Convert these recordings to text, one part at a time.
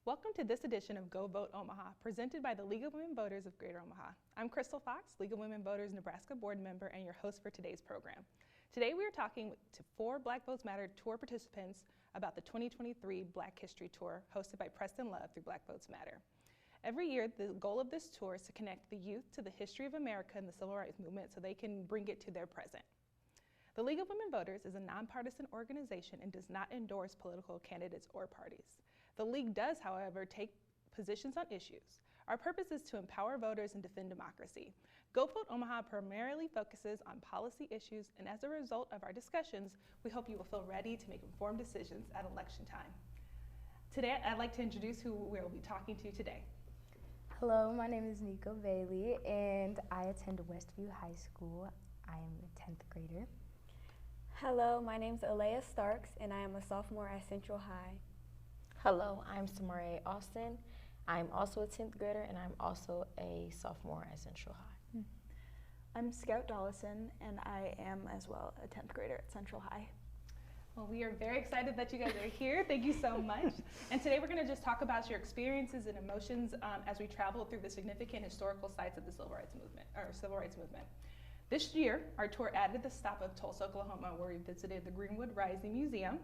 Welcome to this edition of Go Vote Omaha, presented by the League of Women Voters of Greater Omaha. I'm Krystal Fox, League of Women Voters Nebraska board member and your host for today's program. Today we are talking to 4 Black Votes Matter tour participants about the 2023 Black History Tour hosted by Preston Love through Black Votes Matter. Every year, the goal of this tour is to connect the youth to the history of America and the civil rights movement so they can bring it to their present. The League of Women Voters is a nonpartisan organization and does not endorse political candidates or parties. The League does, however, take positions on issues. Our purpose is to empower voters and defend democracy. Go Vote Omaha primarily focuses on policy issues, and as a result of our discussions, we hope you will feel ready to make informed decisions at election time. Today, I'd like to introduce who we'll be talking to today. Hello, my name is Nico Bailey, and I attend Westview High School. I am a 10th grader. Hello, my name is Alea Starks, and I am a sophomore at Central High. Hello, I'm Samare Austin. I'm also a 10th grader, and I'm also a sophomore at Central High. I'm Scout Dollison, and I am as well a 10th grader at Central High. Well, we are very excited that you guys are here. Thank you so much. And today we're going to just talk about your experiences and emotions as we travel through the significant historical sites of the civil rights movement. This year, our tour added the stop of Tulsa, Oklahoma, where we visited the Greenwood Rising Museum,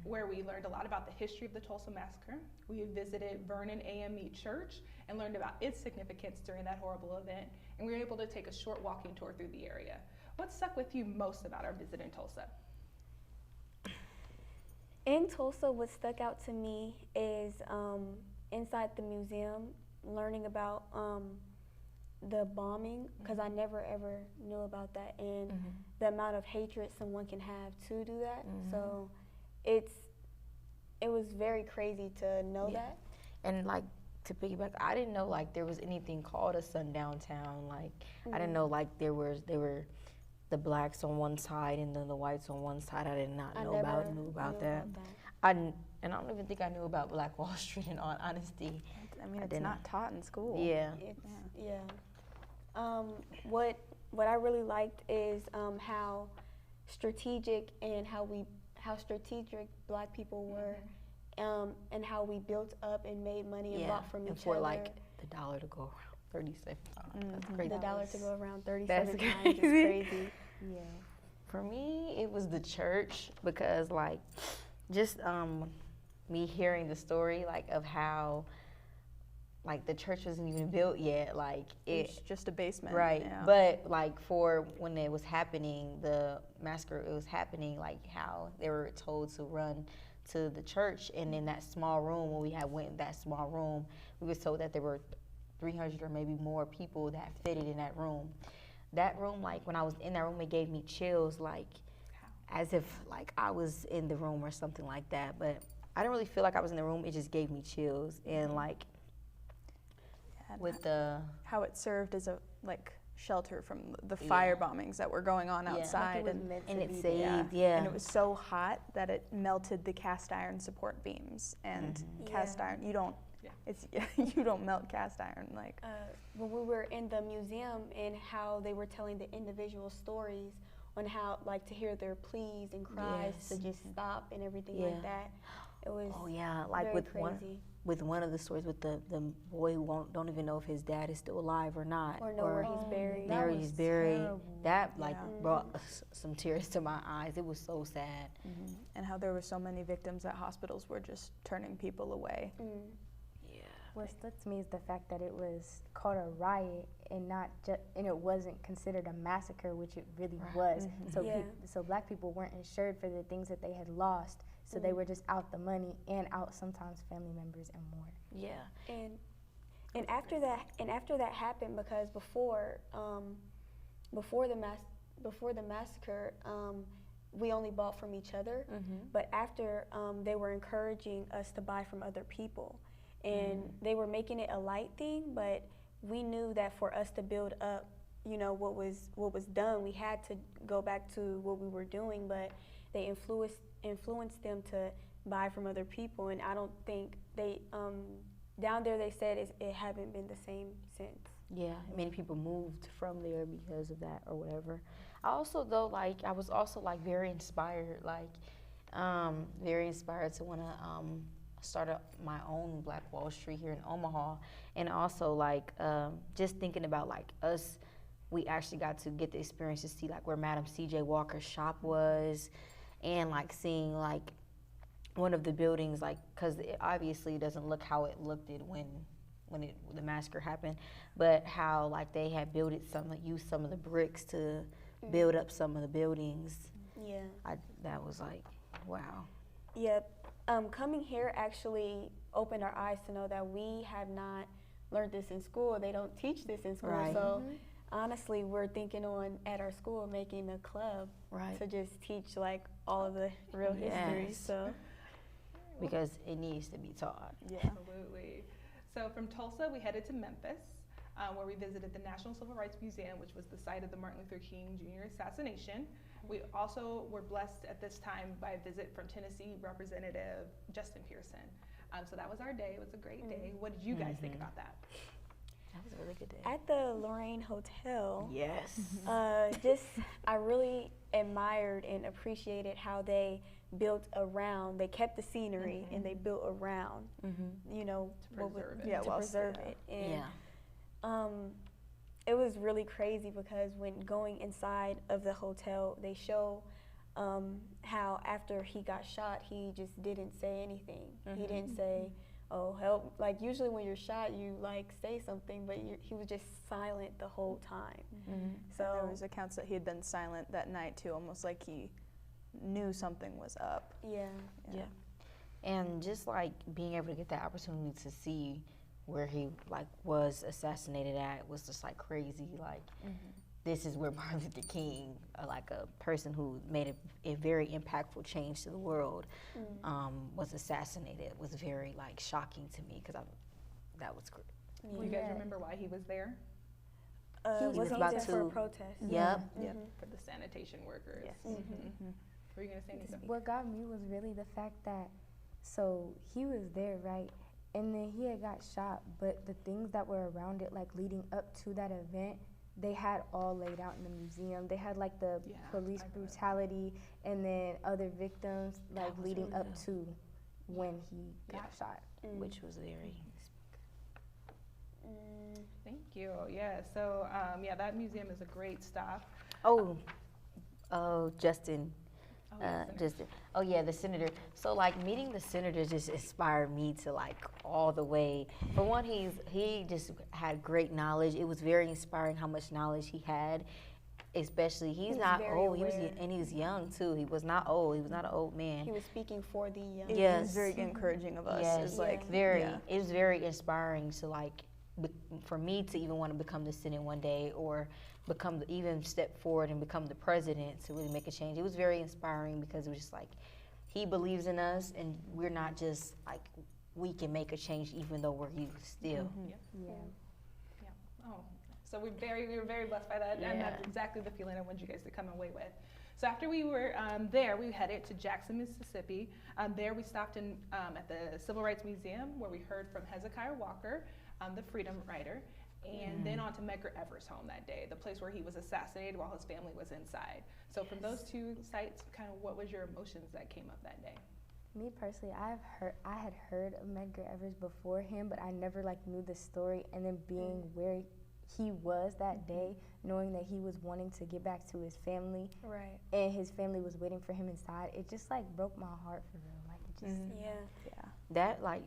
where we learned a lot about the history of the Tulsa Massacre. We visited Vernon AME Church and learned about its significance during that horrible event, and we were able to take a short walking tour through the area. What stuck with you most about our visit in Tulsa? In Tulsa, what stuck out to me is inside the museum, learning about the bombing, because I never ever knew about that, and the amount of hatred someone can have to do that. So it was very crazy to know that. And like, to piggyback, I didn't know like there was anything called a sundown town. Like I didn't know like there were the blacks on one side and then the whites on one side. I did not know about that. And I don't even think I knew about Black Wall Street in all honesty. I mean, it's not taught in school. Yeah. What I really liked is how strategic Black people were, and how we built up and made money and bought from each for other. like the dollar to go around 37 times. That's crazy. The dollar to go around 37 That's times is crazy. Yeah. For me, it was the church, because like just me hearing the story like of how like the church wasn't even built yet, like It's just a basement. right? Yeah. But like for when it was happening, the massacre, it was happening, like how they were told to run to the church, and in that small room, when we had went in that small room, we was told that there were 300 or maybe more people that fitted in that room. That room, like when I was in that room, it gave me chills, like as if like I was in the room or something like that. But I didn't really feel like I was in the room. It just gave me chills, and like with how it served as a shelter from the fire bombings that were going on outside, and it saved, and it was so hot that it melted the cast iron support beams, and cast iron, you don't melt cast iron When we were in the museum and how they were telling the individual stories on how to hear their pleas and cries to just stop and everything like that. It was like very with crazy. one of the stories with the boy who don't even know if his dad is still alive or not, or know where he's buried. Where he's buried. terrible. That brought some tears to my eyes. It was so sad. and how there were so many victims that hospitals were just turning people away. What stuck to me is the fact that it was called a riot and and it wasn't considered a massacre, which it really was. So Black people weren't insured for the things that they had lost. So they were just out the money and out sometimes family members and more. Yeah. And after that happened, because before the massacre, we only bought from each other. But after, they were encouraging us to buy from other people, and they were making it a light thing. But we knew that for us to build up, what was done, we had to go back to what we were doing. But they influenced them to buy from other people, and I don't think they down there, they said it haven't been the same since. Yeah, many people moved from there because of that or whatever. I also I was also very inspired, very inspired to want to started my own Black Wall Street here in Omaha, and also like just thinking about like us, we actually got to get the experience to see like where Madam C.J. Walker's shop was, and like seeing like one of the buildings, like, because it obviously doesn't look how it looked when the massacre happened, but how like they had used some of the bricks to build up some of the buildings. Yeah. That was like, wow. Yep. Coming here actually opened our eyes to know that we have not learned this in school. They don't teach this in school. Right. So honestly, we're thinking on at our school making a club to just teach like all of the real history. So because it needs to be taught. Yeah, absolutely. So from Tulsa, we headed to Memphis, where we visited the National Civil Rights Museum, which was the site of the Martin Luther King Jr. assassination. We also were blessed at this time by a visit from Tennessee Representative Justin Pearson. So that was our day. It was a great day. What did you guys think about that? That was a really good day. At the Lorraine Hotel, Yes. I really admired and appreciated how they built around. They kept the scenery and they built around, you know, to preserve it. To preserve it. And it was really crazy because when going inside of the hotel, they show how after he got shot, he just didn't say anything. He didn't say, "Oh, help!" Like usually when you're shot, you like say something, but he was just silent the whole time. So there was accounts that he had been silent that night too, almost like he knew something was up. Yeah. And just like being able to get that opportunity to see where he like was assassinated at was just like crazy. Like this is where Martin Luther King, like a person who made a very impactful change to the world, was assassinated. It was very like shocking to me because that was great. Do you guys remember why he was there? He was about for a protest. Yep. For the sanitation workers. Yes. Were you gonna say anything? What got me was really the fact that, so he was there, right? And then he had got shot, but the things that were around it, like leading up to that event, they had all laid out in the museum. They had like the police brutality and then other victims, like leading up to when he got shot. Which was very... Thank you. Yeah, so that museum is a great stop. Justin. The senator. So like meeting the senator just inspired me to like all the way. For one, he just had great knowledge. It was very inspiring how much knowledge he had. Especially he's not old. He was young too. He was not old. He was not an old man. He was speaking for the young. It was very encouraging of us. Yes, it was very inspiring to like for me to even want to become the Senate one day or even step forward and become the president to really make a change. It was very inspiring because it was just like he believes in us and we're not just like we can make a change even though we're youth still. So we were very blessed by that, and that's exactly the feeling I wanted you guys to come away with. So after we were there, we headed to Jackson, Mississippi. There we stopped in at the Civil Rights Museum where we heard from Hezekiah Walker, the freedom rider, and then on to Medgar Evers' home that day, the place where he was assassinated while his family was inside. So from those two sites, kind of what was your emotions that came up that day? Me personally, I had heard of Medgar Evers before him, but I never like knew the story. And then being where he was that day, knowing that he was wanting to get back to his family, and his family was waiting for him inside, it just like broke my heart for real. Like it just, that like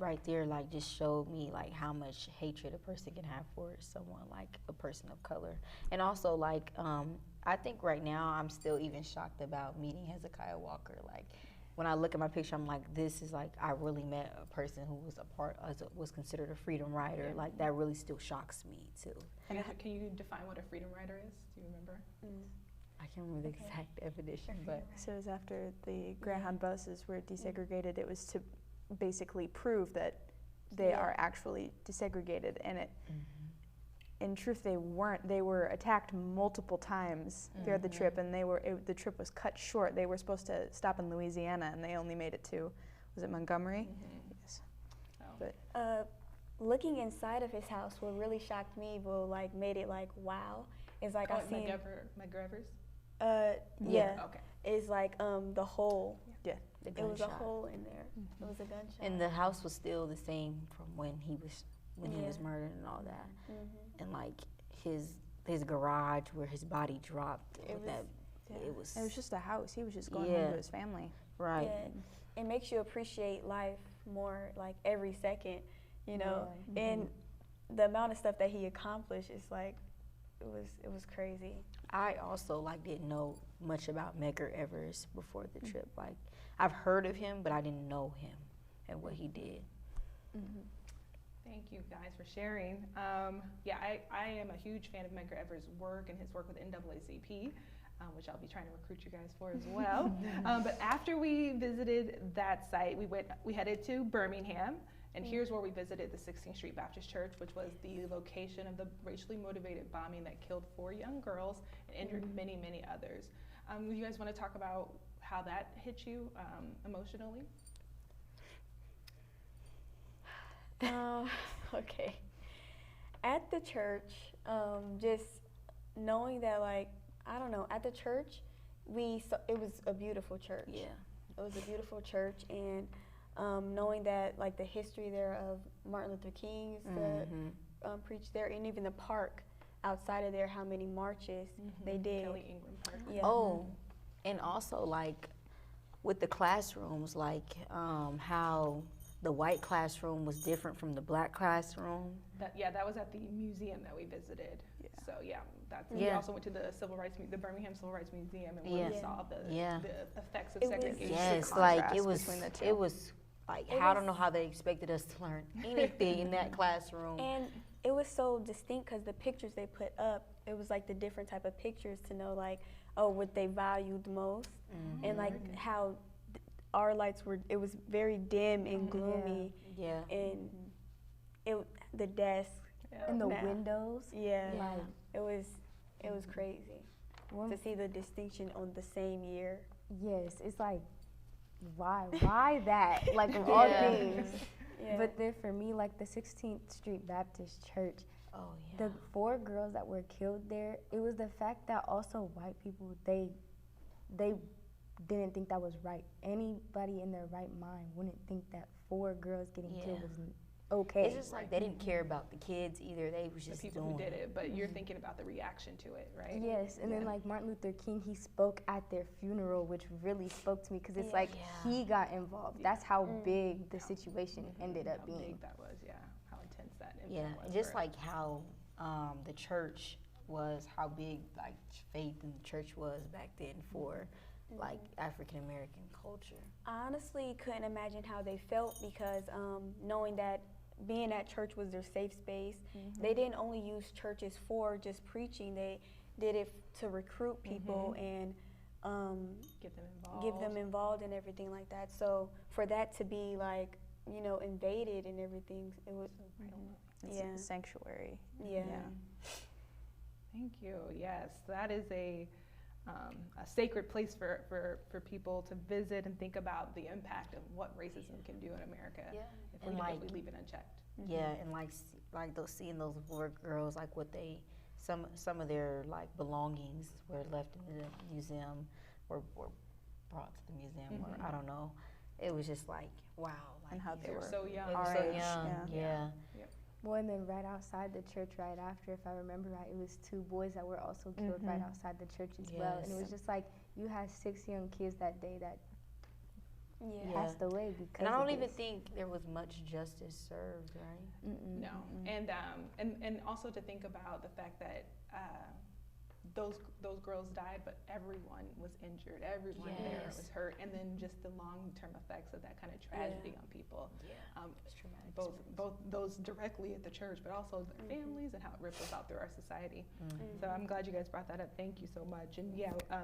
right there like just showed me like how much hatred a person can have for someone like a person of color. And also like I think right now I'm still even shocked about meeting Hezekiah Walker. Like when I look at my picture, I'm like, this is like I really met a person who was was considered a freedom rider. Like that really still shocks me too. And can you define what a freedom rider is? Do you remember? I can't remember the exact definition, but so it was after the Greyhound buses were desegregated. It was to basically prove that they are actually desegregated, and it in truth they weren't. They were attacked multiple times throughout the trip, and the trip was cut short. They were supposed to stop in Louisiana, and they only made it to, was it Montgomery? Yes. But looking inside of his house, what really shocked me, like made it like wow, is like I seen Medgar Evers. Okay. Is like the hole Yeah. It was a hole in there. It was a gunshot. And the house was still the same from when he was murdered and all that. And like his garage where his body dropped. It was just a house. He was just going home to his family. Right. Yeah. It makes you appreciate life more, like every second, you know. And the amount of stuff that he accomplished is like, it was crazy. I also like didn't know much about Medgar Evers before the trip. Like I've heard of him, but I didn't know him and what he did. Thank you guys for sharing. I am a huge fan of Medgar Evers' work and his work with NAACP, which I'll be trying to recruit you guys for as well. But after we visited that site, we headed to Birmingham. And here's where we visited the 16th Street Baptist Church, which was the location of the racially motivated bombing that killed 4 young girls and injured many, many others. You guys want to talk about how that hit you emotionally? Okay. At the church, just knowing that, like, I don't know, at the church, it was a beautiful church. Yeah. It was a beautiful church, and knowing that, like, the history there of Martin Luther King's that preached there, and even the park outside of there, how many marches they did. Kelly Ingram Park. Yeah. Oh, and also like with the classrooms, like how the white classroom was different from the black classroom. That was at the museum that we visited. Yeah. So we also went to the Birmingham Civil Rights Museum, and we saw the effects of segregation. Yes, like it was like I don't know how they expected us to learn anything in that classroom. And it was so distinct because the pictures they put up, it was like the different type of pictures to know, like, what they valued most, and like how our lights were. It was very dim and gloomy. Yeah. And the desk and the windows. Yeah. Like it was crazy to see the distinction on the same year. Yes, it's like why that? Like of all things. Yeah. But then for me, like the 16th Street Baptist Church, the 4 girls that were killed there, it was the fact that also white people, they didn't think that was right. Anybody in their right mind wouldn't think that 4 girls getting killed was okay. It's just like they didn't care about the kids either. They was just the people who did it, but you're thinking about the reaction to it, right? Yes, and then like Martin Luther King, he spoke at their funeral, which really spoke to me because it's like he got involved. That's how big the situation ended up being. How big that was, how intense that was. Yeah, and just like how the church was, how big like faith in the church was back then for like African American culture. I honestly couldn't imagine how they felt because knowing that being at church was their safe space, they didn't only use churches for just preaching. They did it to recruit people and give them involved and everything like that. So for that to be like, invaded and everything, it was it's a sanctuary. Yeah. Thank you. Yes, that is a sacred place for people to visit and think about the impact of what racism can do in America if we leave it unchecked. Yeah, and like seeing those 4 girls, like what some of their like belongings were left in the museum or brought to the museum, or I don't know. It was just like wow, like, and how they were so young. So young. Yeah. Well, and then right outside the church, right after, if I remember right, it was 2 boys that were also killed right outside the church as well. And it was just like, you had 6 young kids that day that passed away because and I don't even think there was much justice served, right? No. And also to think about the fact that those girls died, but everyone was injured. Everyone there was hurt, and then just the long-term effects of that kind of tragedy on people. It's traumatic. Both those directly at the church, but also their families and how it ripples out through our society. So I'm glad you guys brought that up. Thank you so much. And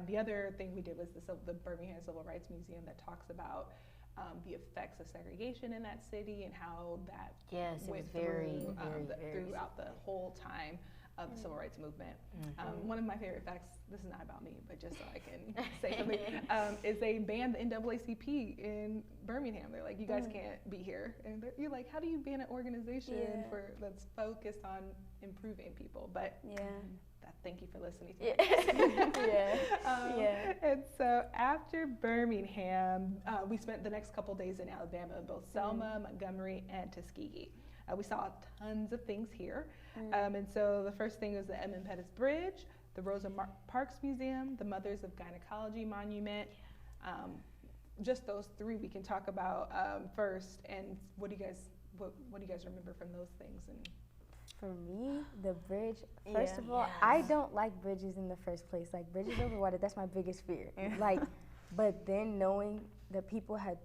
the other thing we did was the Birmingham Civil Rights Museum that talks about the effects of segregation in that city and how that went very throughout the whole time of the civil rights movement. One of my favorite facts, this is not about me, but just so I can say something, is they banned the NAACP in Birmingham. They're like, you guys can't be here. And you're like, how do you ban an organization that's focused on improving people? But thank you for listening to me. And so after Birmingham, we spent the next couple days in Alabama, both Selma, Montgomery, and Tuskegee. We saw tons of things here. And so the first thing was the Edmund Pettus Bridge, the Rosa Parks Museum, the Mothers of Gynecology Monument. Just those three we can talk about first. And what do you guys remember from those things? And for me, the bridge, first of all, I don't like bridges in the first place. Like, bridges over water, that's my biggest fear. Like, but then knowing that people had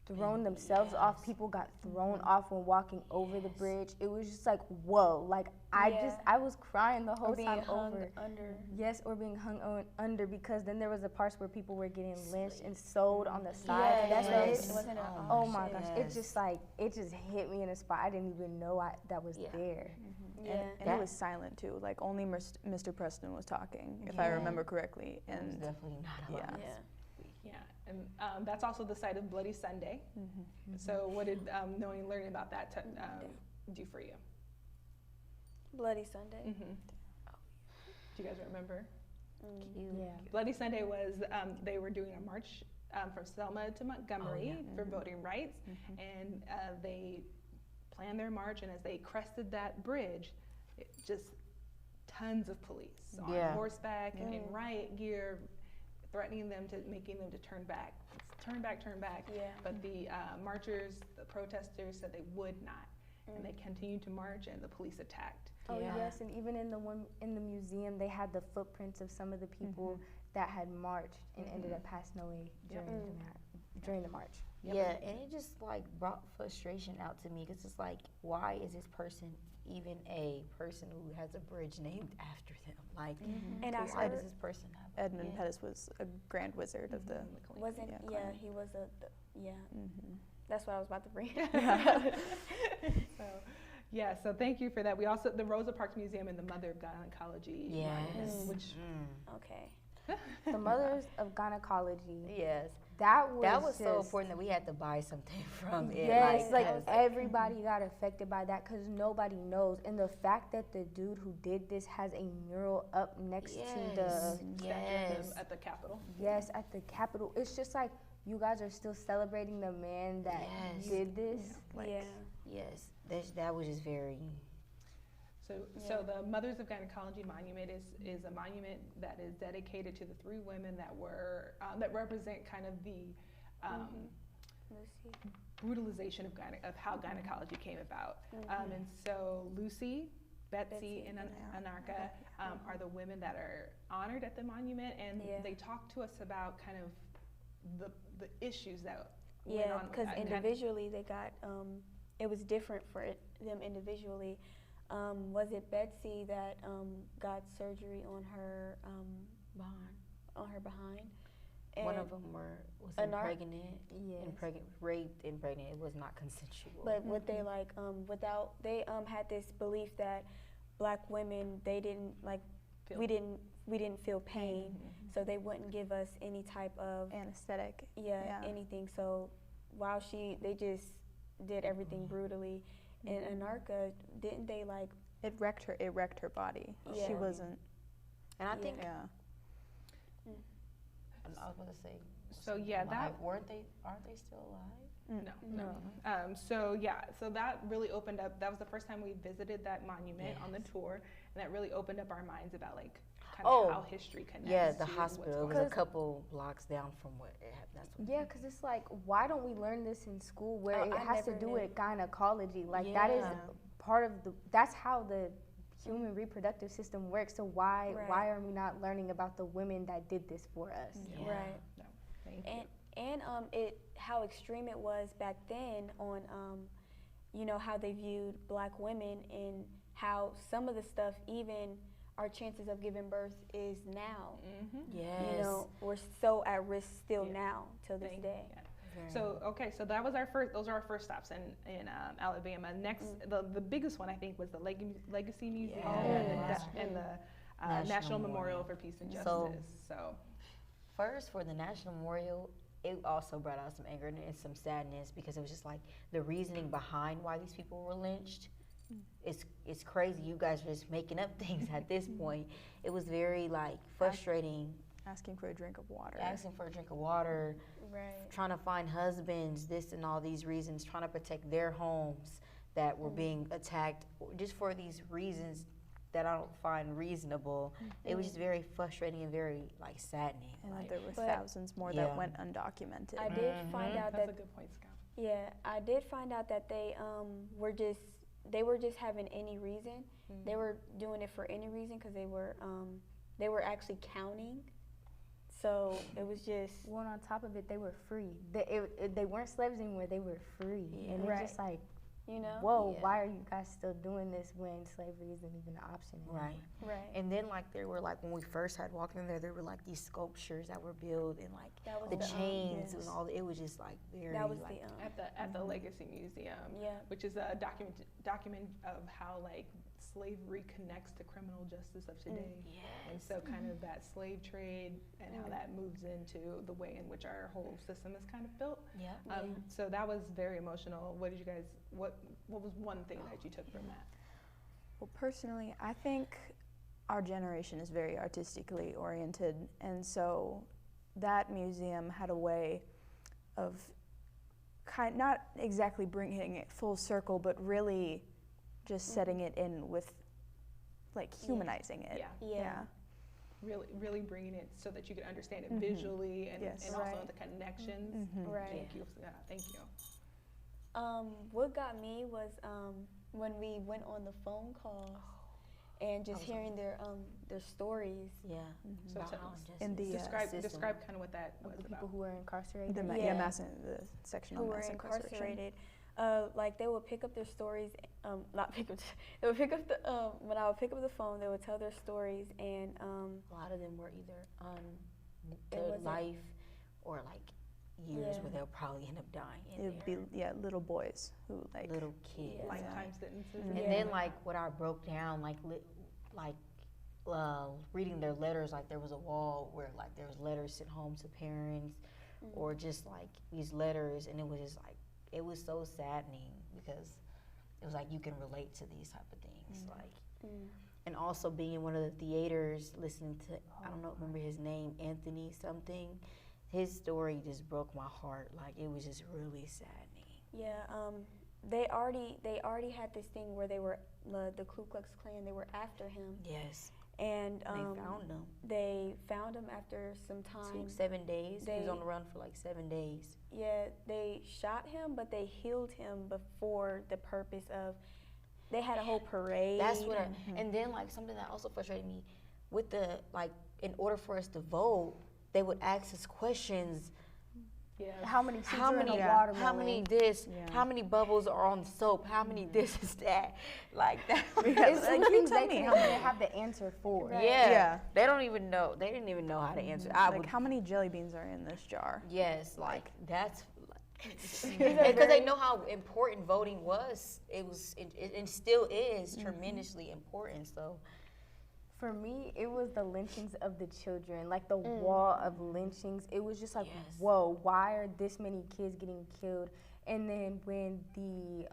thrown themselves off, people got thrown off when walking over the bridge, it was just like, whoa. Like, I was crying the whole time over. Under. Yes, or being hung under, because then there was the parts where people were getting lynched and sewed on the side. Oh my gosh, it just hit me in a spot I didn't even know that was there. And it was silent too. Like, only Mr. Preston was talking, if I remember correctly. And it was definitely not a lot. And that's also the site of Bloody Sunday. So what did knowing and learning about that do for you? Bloody Sunday. Do you guys remember? Yeah. Bloody Sunday was, they were doing a march from Selma to Montgomery for voting rights. And they planned their march, and as they crested that bridge, just tons of police on horseback and in riot gear, threatening them, making them to turn back. But the marchers, the protesters said they would not, and they continued to march, and the police attacked. Yes, and even in the museum, they had the footprints of some of the people that had marched and ended up passing away during the march. Yeah, and it just like brought frustration out to me, because it's like, why is this person even a person who has a bridge named after them? Like, and why does this person have Edmund Pettus was a grand wizard of the he was that's what I was about to bring. So thank you for that. We also, the Rosa Parks Museum and the Mother of Gynecology. The Mothers of Gynecology. That was so important that we had to buy something from it. Yes, like everybody got affected by that, because nobody knows. And the fact that the dude who did this has a mural up next to the at the Capitol. Yes, at the Capitol. It's just like, you guys are still celebrating the man that did this. That was just very. So the Mothers of Gynecology Monument is a monument that is dedicated to the three women that were that represent kind of the brutalization of how gynecology came about. And so Lucy, Betsy, and Anarka are the women that are honored at the monument, and they talk to us about kind of the issues that went on. Because individually they got it was different for them individually. Was it Betsy that got surgery on her behind? And one of them was impregnated, raped, impregnated. It was not consensual. But what they they had this belief that Black women, they didn't we didn't feel pain, so they wouldn't give us any type of anesthetic. Anything. So while they just did everything brutally. And Anarka, didn't they It wrecked her body. She wasn't. And I think. I was going to say. So aren't they still alive? No. So that really opened up. That was the first time we visited that monument on the tour, and that really opened up our minds about kind of how history connects. Yeah, the hospital was a couple blocks down from where it happened. Because it's like, why don't we learn this in school where it has to do with gynecology? Like, that is part of that's how the human reproductive system works. So why are we not learning about the women that did this for us? Right. No, thank you. And how extreme it was back then on how they viewed Black women, and how some of the stuff, even our chances of giving birth is now. We're so at risk still now till this day. So so that was those are our first stops in Alabama. Next, the biggest one I think was the Legacy Museum and the National Memorial for Peace and Justice. So first, for the National Memorial, it also brought out some anger and some sadness, because it was just like the reasoning behind why these people were lynched. It's crazy. You guys are just making up things at this point. It was very like frustrating. Asking for a drink of water. Right. Trying to find husbands, this and all these reasons, trying to protect their homes that were being attacked just for these reasons that I don't find reasonable. It was just very frustrating and very like saddening. And like, there were thousands more that went undocumented. I did find out that's a good point, Scott. Yeah, I did find out that they were just having any reason. They were doing it for any reason because they were actually counting. So it was just. Well, on top of it, they were free. They weren't slaves anymore. They were free, and it's just like, whoa, why are you guys still doing this when slavery isn't even an option anymore? Right. And then like there were like when we first had walked in there were like these sculptures that were built and like the chains and all. It was just like very. That was like, at the Legacy Museum, which is a document of how like slavery connects to criminal justice of today. And so kind of that slave trade and how that moves into the way in which our whole system is kind of built. So that was very emotional. What did you guys, what was one thing that you took from that? Well, personally, I think our generation is very artistically oriented, and so that museum had a way of not exactly bringing it full circle, but really just setting it in with, like, humanizing it. Really bringing it so that you could understand it visually and also the connections. Thank you. Thank you. What got me was when we went on the phone calls and just hearing their stories. So describe kind of what that was the about. people who were incarcerated. The section who on were mass incarcerated. Like they would pick up their stories, they would pick up when I would pick up the phone, they would tell their stories, and a lot of them were either on their life or like years where they'll probably end up dying. It would be little boys who like little kids, lifetime sentences. And then like what I broke down, reading their letters, like there was a wall where like there was letters sent home to parents, or just like these letters, and it was just like. It was so saddening because it was like you can relate to these type of things, and also being in one of the theaters, listening to I don't know, remember his name, Anthony something. His story just broke my heart. Like it was just really saddening. They already had this thing where they were the Ku Klux Klan. They were after him. Yes. And they found him after some time. 7 days. He was on the run for like 7 days. Yeah, they shot him, but they healed him before the purpose of. They had a whole parade. That's what. And then like something that also frustrated me, with the like, in order for us to vote, they would ask us questions. How many watermelon? How many this? How many bubbles are on the soap? How many this is that? Like that. It's like things they didn't have the answer for. They don't even know. They didn't even know how to answer. How many jelly beans are in this jar? Yes, like that's. Because they know how important voting was. It was, and still is tremendously important. So. For me, it was the lynchings of the children, like the wall of lynchings. It was just like, whoa, why are this many kids getting killed? And then when the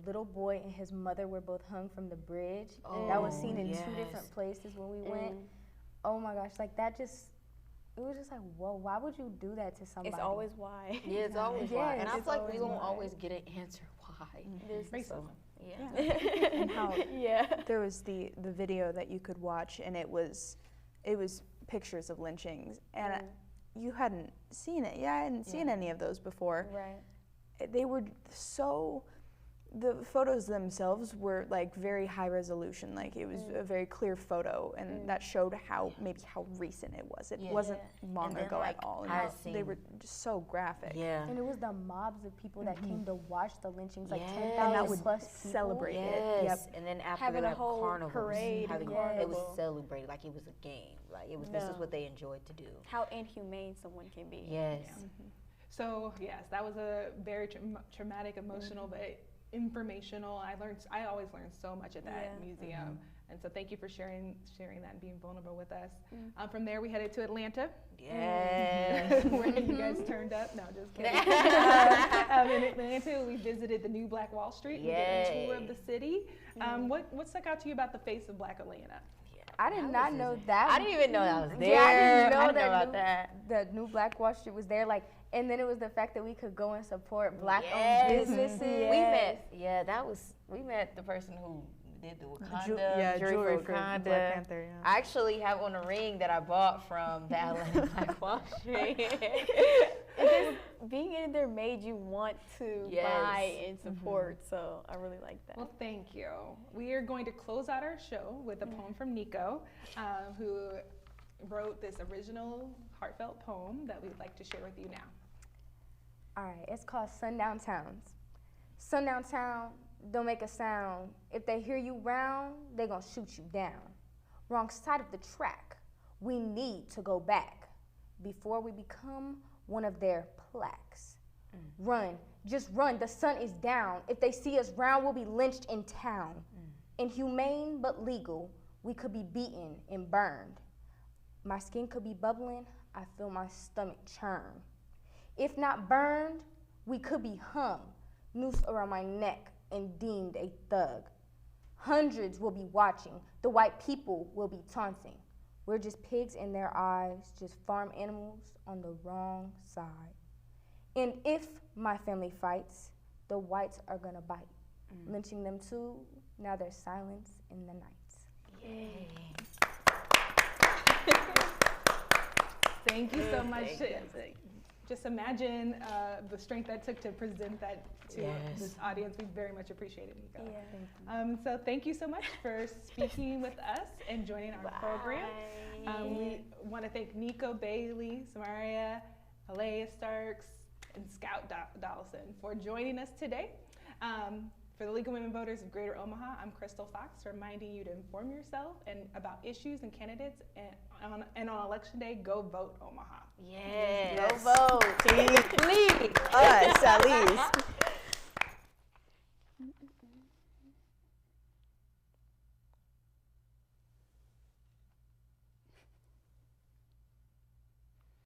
little boy and his mother were both hung from the bridge, that was seen in 2 different places when we went. Oh my gosh, like that just, it was just like, whoa, why would you do that to somebody? It's always why. Yeah, it's always why. And I feel like we don't always get an answer why. There's racism. And how there was the video that you could watch, and it was pictures of lynchings, and you hadn't seen it. I hadn't seen any of those before. They were so. The photos themselves were like very high resolution. Like it was a very clear photo, and that showed how recent it was. It wasn't long ago at all. And they were just so graphic. And it was the mobs of people that came to watch the lynchings, like 10,000 plus celebrate it. And then after having that a whole parade, it was celebrated like it was a game. Like it was. This is what they enjoyed to do. How inhumane someone can be. So yes, that was a very traumatic, emotional, but informational. I always learn so much at that museum. And so thank you for sharing that and being vulnerable with us. From there, we headed to Atlanta. Yes. Where you guys turned up. No, just kidding. In Atlanta, we visited the new Black Wall Street. We did a tour of the city. What stuck out to you about the face of Black Atlanta? I did not know that. I didn't even know that was there. Yeah, I didn't know about that. The new Black Wall Street was there. Like, and then it was the fact that we could go and support Black-owned businesses. We met the person who did the Wakanda jewelry for for Wakanda. Black Panther. Yeah. I actually have on a ring that I bought from the Atlanta Black Wall Street. Being in there made you want to buy and support, so I really like that. Well, thank you. We are going to close out our show with a poem from Nico, who wrote this original heartfelt poem that we'd like to share with you now. All right, it's called Sundown Towns. Sundown Town, don't make a sound. If they hear you round, they gonna shoot you down. Wrong side of the track. We need to go back before we become one of their plaques. Run, just run, the sun is down. If they see us round, we'll be lynched in town. Inhumane but legal, we could be beaten and burned. My skin could be bubbling, I feel my stomach churn. If not burned, we could be hung, noose around my neck and deemed a thug. Hundreds will be watching, the white people will be taunting. We're just pigs in their eyes, just farm animals on the wrong side. And if my family fights, the whites are gonna bite. Lynching them too, now there's silence in the night. Yay. Thank you so much. Just imagine the strength that took to present that to this audience. We very much appreciate it, Nico. So thank you so much for speaking with us and joining our program. We want to thank Nico, Bailey, Samaria, Alea Starks, and Scout Dawson for joining us today. For the League of Women Voters of Greater Omaha, I'm Krystal Fox, reminding you to inform yourself and about issues and candidates, and on Election Day, go vote Omaha. Yes. Go vote. Please. Us, at least.